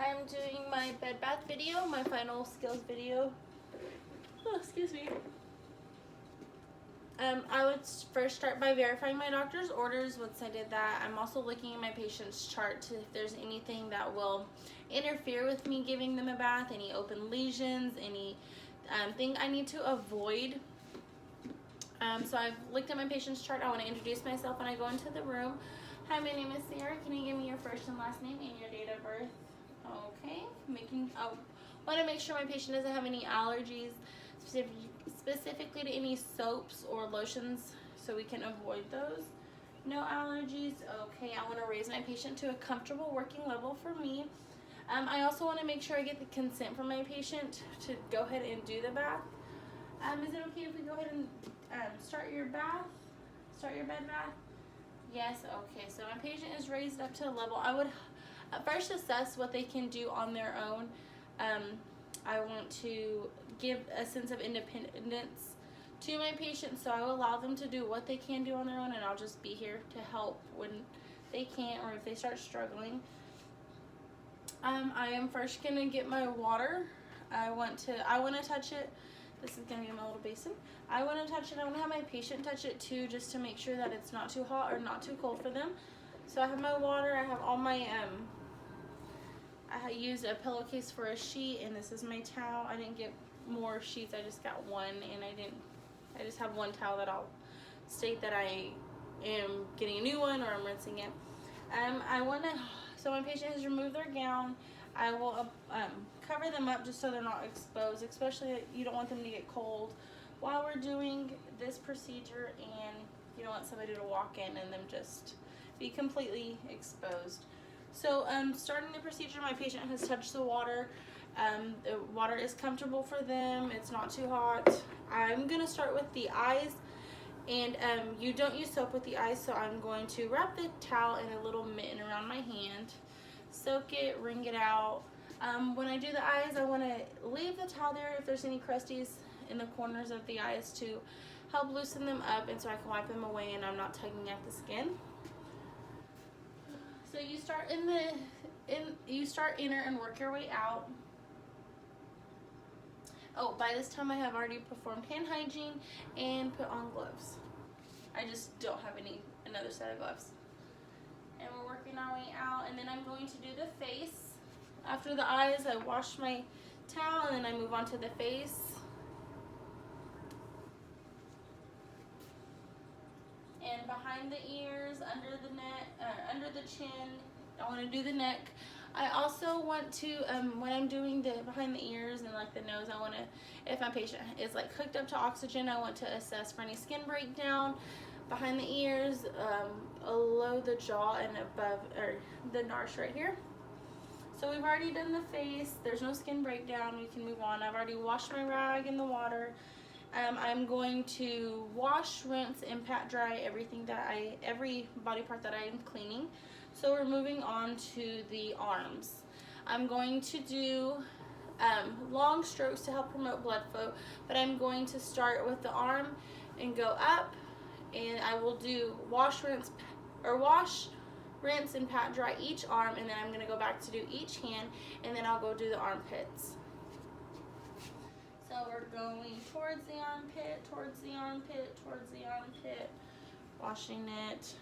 I'm doing my bed bath video, my final skills video. Oh, excuse me. I would first start by verifying my doctor's orders. Once I did that, I'm also looking at my patient's chart to if there's anything that will interfere with me giving them a bath, any open lesions, any thing I need to avoid. So I've looked at my patient's chart. I want to introduce myself when I go into the room. Hi, my name is Sarah. Can you give me your first and last name and your date of birth? Okay. Want to make sure my patient doesn't have any allergies, specifically to any soaps or lotions, so we can avoid those. No allergies. Okay. I want to raise my patient to a comfortable working level for me. I also want to make sure I get the consent from my patient to go ahead and do the bath. Is it okay if we go ahead and start your bed bath? Yes. Okay, so my patient is raised up to a level. I would first assess what they can do on their own. I want to give a sense of independence to my patient, so I will allow them to do what they can do on their own, and I'll just be here to help when they can't or if they start struggling. I am first gonna get my water. I want to touch it. This is gonna be my little basin. I want to touch it. I want to have my patient touch it too, just to make sure that it's not too hot or not too cold for them. So I have my water. I have all my I used a pillowcase for a sheet, and this is my towel. I didn't get more sheets. I just got one, and I just have one towel that I'll state that I am getting a new one or I'm rinsing it. So my patient has removed their gown. I will cover them up just so they're not exposed, especially you don't want them to get cold while we're doing this procedure, and you don't want somebody to walk in and them just be completely exposed. So starting the procedure, my patient has touched the water. The water is comfortable for them. It's not too hot. I'm going to start with the eyes, and you don't use soap with the eyes, so I'm going to wrap the towel in a little mitten around my hand, soak it, wring it out. When I do the eyes, I want to leave the towel there if there's any crusties in the corners of the eyes to help loosen them up, and so I can wipe them away and I'm not tugging at the skin. So you start inner and work your way out. Oh, by this time I have already performed hand hygiene and put on gloves. I just don't have another set of gloves. And we're working our way out, and then I'm going to do the face. After the eyes, I wash my towel, and then I move on to the face. And behind the ears, under the neck, under the chin, I want to do the neck. I also want to, when I'm doing the behind the ears and like the nose, I want to, if my patient is like hooked up to oxygen, I want to assess for any skin breakdown behind the ears, below the jaw, and above, or the nares right here. So we've already done the face. There's no skin breakdown. We can move on. I've already washed my rag in the water. I'm going to wash, rinse, and pat dry every body part that I am cleaning. So we're moving on to the arms. I'm going to do long strokes to help promote blood flow, but I'm going to start with the arm and go up, and I will do wash, rinse, and pat dry each arm, and then I'm going to go back to do each hand, and then I'll go do the armpits. So we're going towards the armpit, towards the armpit, towards the armpit, washing it.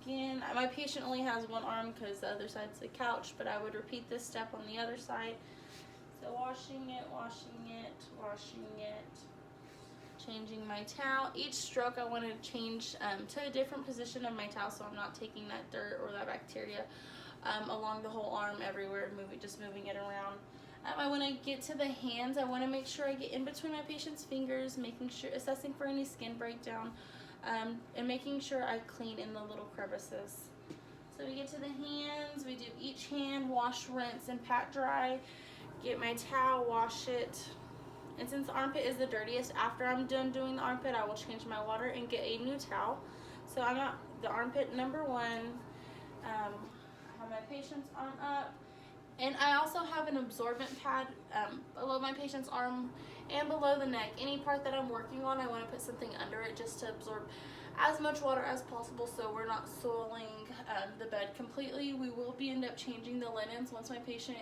Again, my patient only has one arm because the other side's the couch, but I would repeat this step on the other side. So washing it, washing it, washing it, changing my towel. Each stroke I want to change to a different position of my towel, so I'm not taking that dirt or that bacteria along the whole arm everywhere, just moving it around. I want to get to the hands. I want to make sure I get in between my patient's fingers, assessing for any skin breakdown, and making sure I clean in the little crevices. So we get to the hands, we do each hand, wash, rinse, and pat dry. Get my towel, wash it. And since the armpit is the dirtiest, after I'm done doing the armpit, I will change my water and get a new towel. So I'm at the armpit number 1. I have my patient's arm up. And I also have an absorbent pad below my patient's arm and below the neck. Any part that I'm working on, I want to put something under it just to absorb as much water as possible so we're not soiling the bed completely. We will end up changing the linens once my patient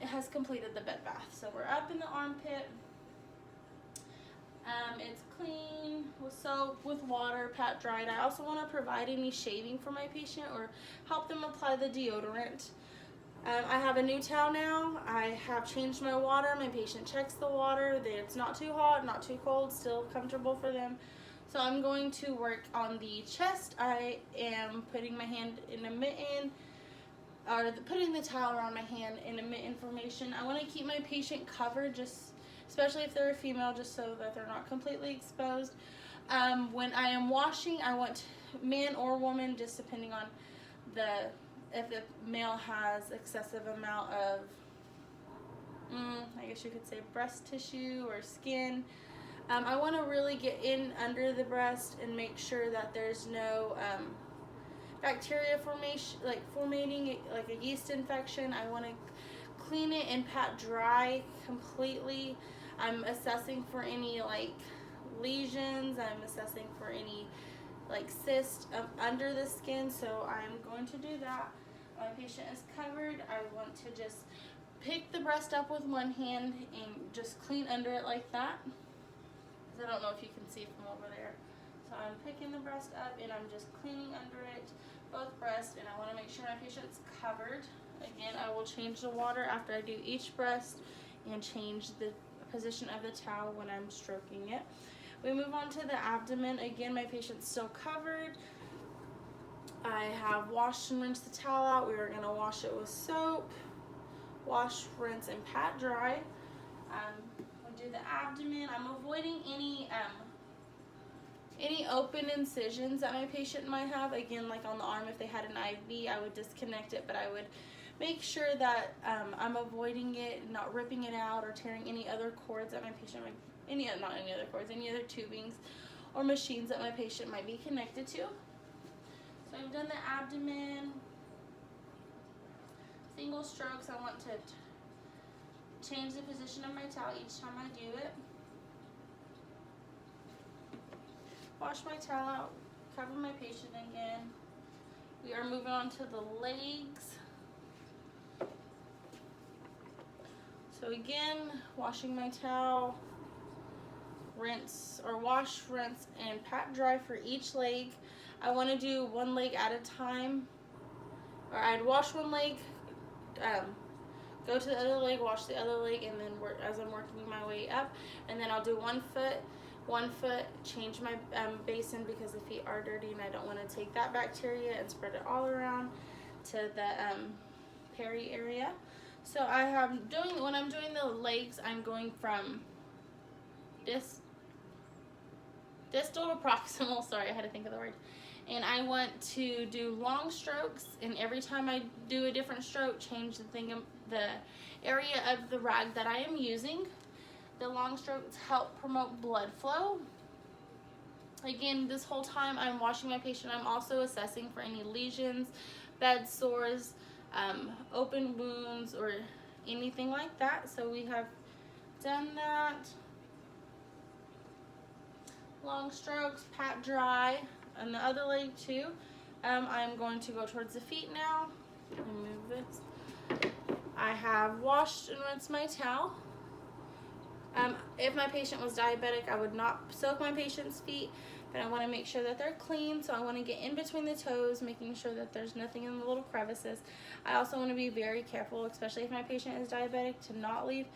has completed the bed bath. So we're up in the armpit. It's clean with soap, with water, pat dried. I also want to provide any shaving for my patient or help them apply the deodorant. I have a new towel now. I have changed my water. My patient checks the water. It's not too hot, not too cold, still comfortable for them. So I'm going to work on the chest. I am putting my hand in a mitten, or putting the towel around my hand in a mitten formation. I want to keep my patient covered, especially if they're a female, just so that they're not completely exposed. When I am washing, I want man or woman, just depending on if the male has excessive amount of, I guess you could say breast tissue or skin. I want to really get in under the breast and make sure that there's no bacteria formating, like a yeast infection. I want to clean it and pat dry completely. I'm assessing for any lesions. I'm assessing for any cyst under the skin, so I'm going to do that. My patient is covered. I want to just pick the breast up with one hand and just clean under it like that. I don't know if you can see from over there. So I'm picking the breast up and I'm just cleaning under it, both breasts, and I want to make sure my patient's covered. Again, I will change the water after I do each breast and change the position of the towel when I'm stroking it. We move on to the abdomen. Again, my patient's still covered. I have washed and rinsed the towel out. We are going to wash it with soap. Wash, rinse, and pat dry. We'll do the abdomen. I'm avoiding any open incisions that my patient might have. Again, like on the arm, if they had an IV, I would disconnect it, but I would make sure that I'm avoiding it, not ripping it out or tearing any other cords that my patient might, any other tubings or machines that my patient might be connected to. So I've done the abdomen. Single strokes, I want to change the position of my towel each time I do it. Wash my towel out, cover my patient again. We are moving on to the legs. So again, washing my towel, wash, rinse, and pat dry for each leg. I want to do one leg at a time, or I'd wash one leg, go to the other leg, wash the other leg, and then as I'm working my way up, and then I'll do one foot, change my basin because the feet are dirty and I don't want to take that bacteria and spread it all around to the peri area. So when I'm doing the legs, I'm going from distal to proximal, sorry, I had to think of the word. And I want to do long strokes, and every time I do a different stroke, change the area of the rag that I am using. The long strokes help promote blood flow. Again, this whole time I'm washing my patient, I'm also assessing for any lesions, bed sores, open wounds, or anything like that. So we have done that. Long strokes, pat dry, and the other leg too. I'm going to go towards the feet now. Remove this. I have washed and rinsed my towel. If my patient was diabetic, I would not soak my patient's feet, but I want to make sure that they're clean. So I want to get in between the toes, making sure that there's nothing in the little crevices. I also want to be very careful, especially if my patient is diabetic, to not leave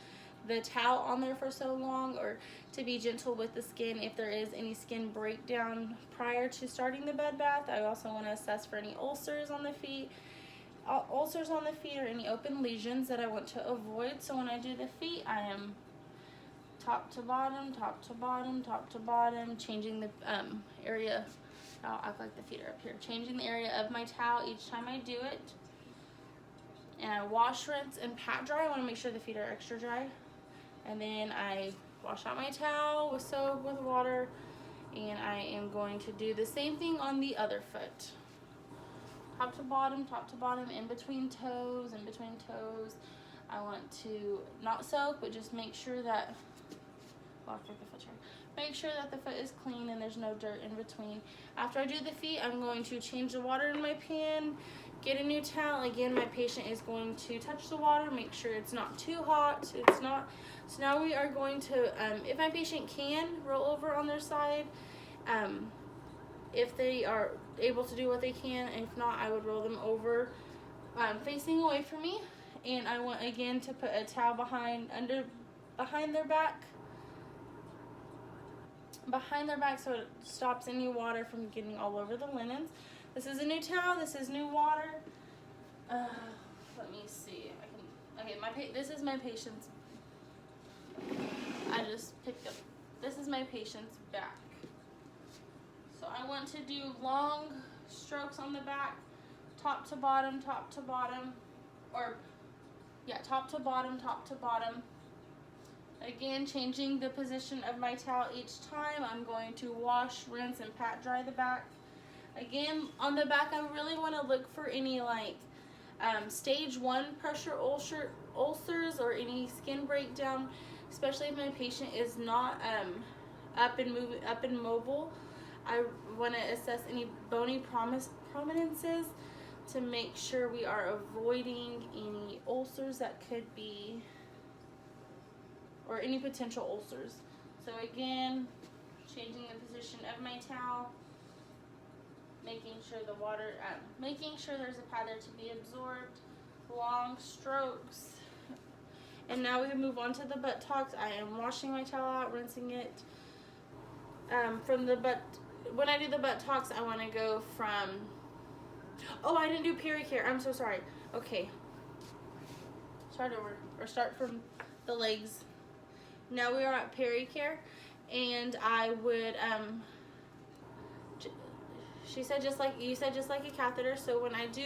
the towel on there for so long, or to be gentle with the skin if there is any skin breakdown prior to starting the bed bath. I also want to assess for any ulcers on the feet. Or any open lesions that I want to avoid. So when I do the feet, I am top to bottom, top to bottom, top to bottom, changing the area. I'll act like the feet are up here. Changing the area of my towel each time I do it. And I wash, rinse, and pat dry. I want to make sure the feet are extra dry. And then I wash out my towel with soap, with water, and I am going to do the same thing on the other foot. Top to bottom, in between toes, I want to not soak, but just make sure that, well, I'll take the foot chair. Make sure that the foot is clean and there's no dirt in between. After I do the feet, I'm going to change the water in my pan, get a new towel. Again, my patient is going to touch the water, make sure it's not too hot. It's not. So now we are going to, if my patient can, roll over on their side. If they are able to do what they can. If not, I would roll them over facing away from me. And I want, again, to put a towel behind their back. Behind their back, so it stops any water from getting all over the linens. This is a new towel. This is new water. Let me see. Okay, this is my patient's. I just picked up. This is my patient's back. So I want to do long strokes on the back, top to bottom, top to bottom, top to bottom, top to bottom. Again, changing the position of my towel each time. I'm going to wash, rinse, and pat dry the back. Again, on the back, I really want to look for any stage 1 pressure ulcers or any skin breakdown, especially if my patient is not up and mobile. I want to assess any bony prominences to make sure we are avoiding any ulcers that could be, or any potential ulcers. So again, changing the position of my towel, making sure there's a pad there to be absorbed, long strokes. And now we move on to the buttocks. I am washing my towel out, rinsing it. From the butt, when I do the buttocks, I want to go from, I didn't do pericare. I'm so sorry. Okay. Start over, or start from the legs. Now we are at pericare, and I would, you said just like a catheter. So when I do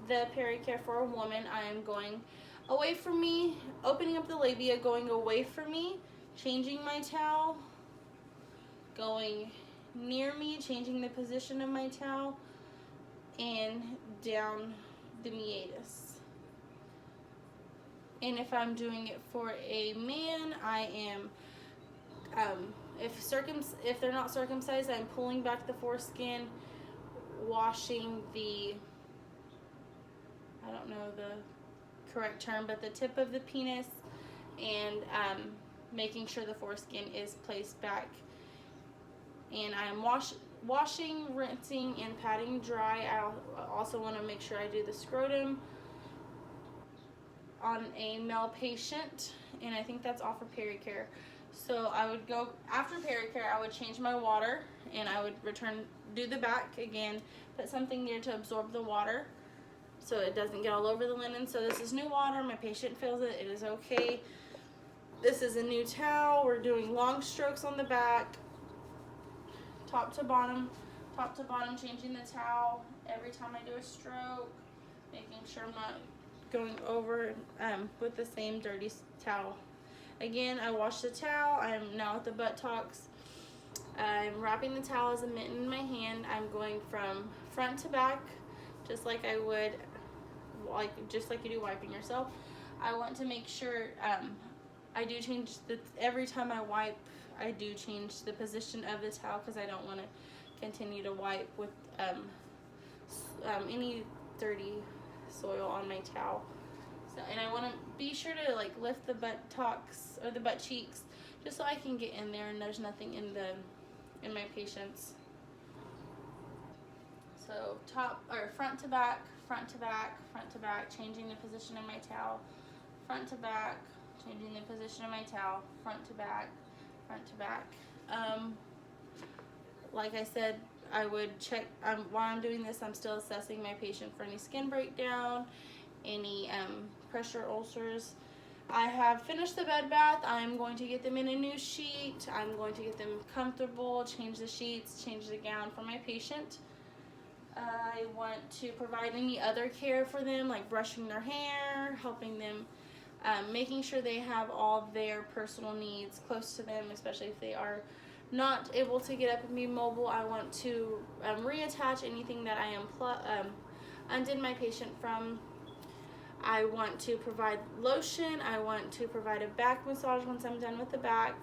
the pericare for a woman, I am going away from me, opening up the labia, going away from me, changing my towel, going near me, changing the position of my towel, and down the meatus. And if I'm doing it for a man, I am, if they're not circumcised, I'm pulling back the foreskin, washing the, I don't know the correct term, but the tip of the penis, and making sure the foreskin is placed back. And I am washing, rinsing, and patting dry. I also want to make sure I do the scrotum on a male patient, and I think that's all for pericare. So I would go, after pericare, I would change my water, and I would do the back again, put something near to absorb the water so it doesn't get all over the linen. So this is new water, my patient feels it, it is okay. This is a new towel. We're doing long strokes on the back, top to bottom, changing the towel every time I do a stroke, making sure I'm not going over with the same dirty towel. Again, I wash the towel. I'm now at the buttocks. I'm wrapping the towel as a mitten in my hand. I'm going from front to back, just like I would, just like you do wiping yourself. I want to make sure I do change every time I wipe. I do change the position of the towel because I don't want to continue to wipe with any dirty soil on my towel. So, and I want to be sure to lift the buttocks or the butt cheeks just so I can get in there and there's nothing in my patients. So front to back, front to back, front to back, changing the position of my towel, front to back, changing the position of my towel, front to back, front to back. Like I said, I would check, while I'm doing this, I'm still assessing my patient for any skin breakdown, any pressure ulcers. I have finished the bed bath. I'm going to get them in a new sheet. I'm going to get them comfortable, change the sheets, change the gown for my patient. I want to provide any other care for them, like brushing their hair, helping them, making sure they have all their personal needs close to them, especially if they are not able to get up and be mobile. I want to reattach anything that I undid my patient from. I want to provide lotion. I want to provide a back massage once I'm done with the back.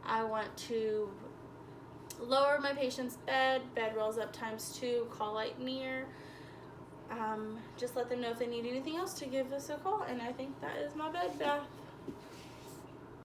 I want to lower my patient's bed rolls up ×2, call light near. Just let them know if they need anything else to give us a call, and I think that is my bed bath.